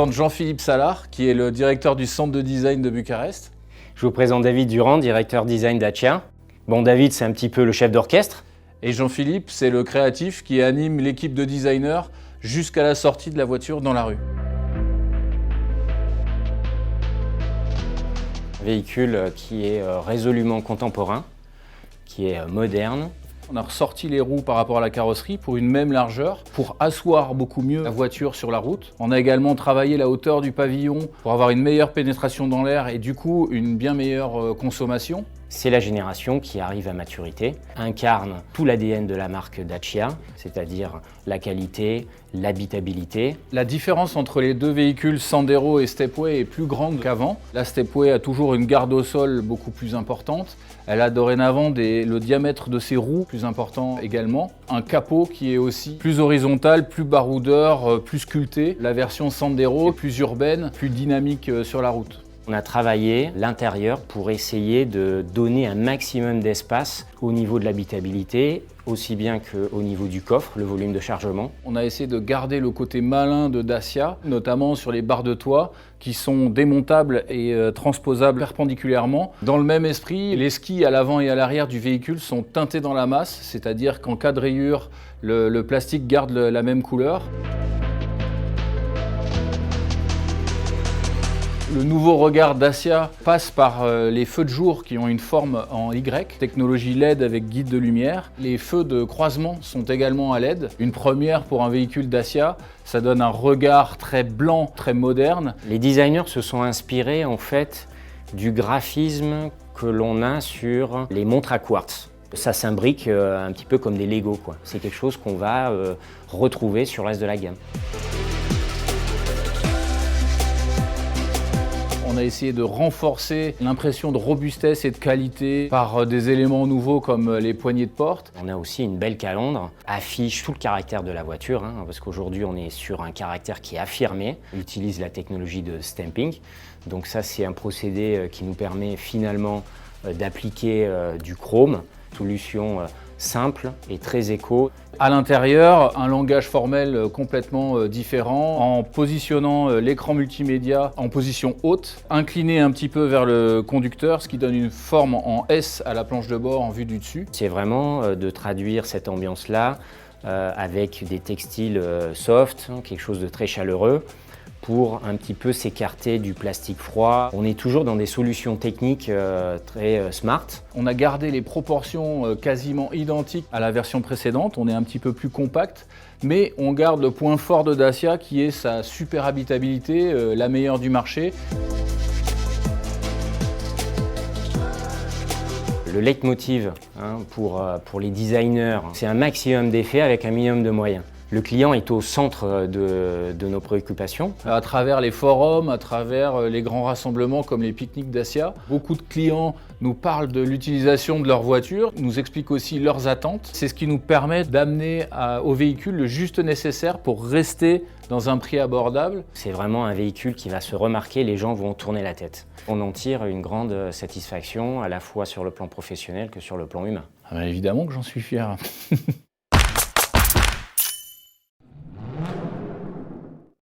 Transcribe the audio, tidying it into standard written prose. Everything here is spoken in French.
présente Jean-Philippe Salard, qui est le directeur du centre de design de Bucarest. Je vous présente David Durand, directeur design Dacia. Bon, David, c'est un petit peu le chef d'orchestre. Et Jean-Philippe, c'est le créatif qui anime l'équipe de designers jusqu'à la sortie de la voiture dans la rue. Un véhicule qui est résolument contemporain, qui est moderne. On a ressorti les roues par rapport à la carrosserie pour une même largeur, pour asseoir beaucoup mieux la voiture sur la route. On a également travaillé la hauteur du pavillon pour avoir une meilleure pénétration dans l'air et du coup une bien meilleure consommation. C'est la génération qui arrive à maturité, incarne tout l'ADN de la marque Dacia, c'est-à-dire la qualité, l'habitabilité. La différence entre les deux véhicules Sandero et Stepway est plus grande qu'avant. La Stepway a toujours une garde au sol beaucoup plus importante. Elle a dorénavant le diamètre de ses roues plus important également. Un capot qui est aussi plus horizontal, plus baroudeur, plus sculpté. La version Sandero est plus urbaine, plus dynamique sur la route. On a travaillé l'intérieur pour essayer de donner un maximum d'espace au niveau de l'habitabilité, aussi bien qu'au niveau du coffre, le volume de chargement. On a essayé de garder le côté malin de Dacia, notamment sur les barres de toit qui sont démontables et transposables perpendiculairement. Dans le même esprit, les skis à l'avant et à l'arrière du véhicule sont teintés dans la masse, c'est-à-dire qu'en cas de rayure, le plastique garde la même couleur. Le nouveau regard Dacia passe par les feux de jour qui ont une forme en Y, technologie LED avec guide de lumière. Les feux de croisement sont également à LED. Une première pour un véhicule Dacia, ça donne un regard très blanc, très moderne. Les designers se sont inspirés en fait du graphisme que l'on a sur les montres à quartz. Ça s'imbrique un petit peu comme des Lego, quoi. C'est quelque chose qu'on va retrouver sur le reste de la gamme. On a essayé de renforcer l'impression de robustesse et de qualité par des éléments nouveaux comme les poignées de porte. On a aussi une belle calandre, affiche tout le caractère de la voiture, parce qu'aujourd'hui on est sur un caractère qui est affirmé. On utilise la technologie de stamping, donc ça c'est un procédé qui nous permet finalement d'appliquer du chrome, solution simple et très éco. À l'intérieur, un langage formel complètement différent, en positionnant l'écran multimédia en position haute, incliné un petit peu vers le conducteur, ce qui donne une forme en S à la planche de bord en vue du dessus. C'est vraiment de traduire cette ambiance-là avec des textiles soft, quelque chose de très chaleureux, pour un petit peu s'écarter du plastique froid. On est toujours dans des solutions techniques très smart. On a gardé les proportions quasiment identiques à la version précédente. On est un petit peu plus compact, mais on garde le point fort de Dacia qui est sa super habitabilité, la meilleure du marché. Le leitmotiv pour les designers, c'est un maximum d'effets avec un minimum de moyens. Le client est au centre de nos préoccupations. À travers les forums, à travers les grands rassemblements comme les pique-niques Dacia, beaucoup de clients nous parlent de l'utilisation de leur voiture, nous expliquent aussi leurs attentes. C'est ce qui nous permet d'amener au véhicule le juste nécessaire pour rester dans un prix abordable. C'est vraiment un véhicule qui va se remarquer, les gens vont tourner la tête. On en tire une grande satisfaction, à la fois sur le plan professionnel que sur le plan humain. Ah ben évidemment que j'en suis fier.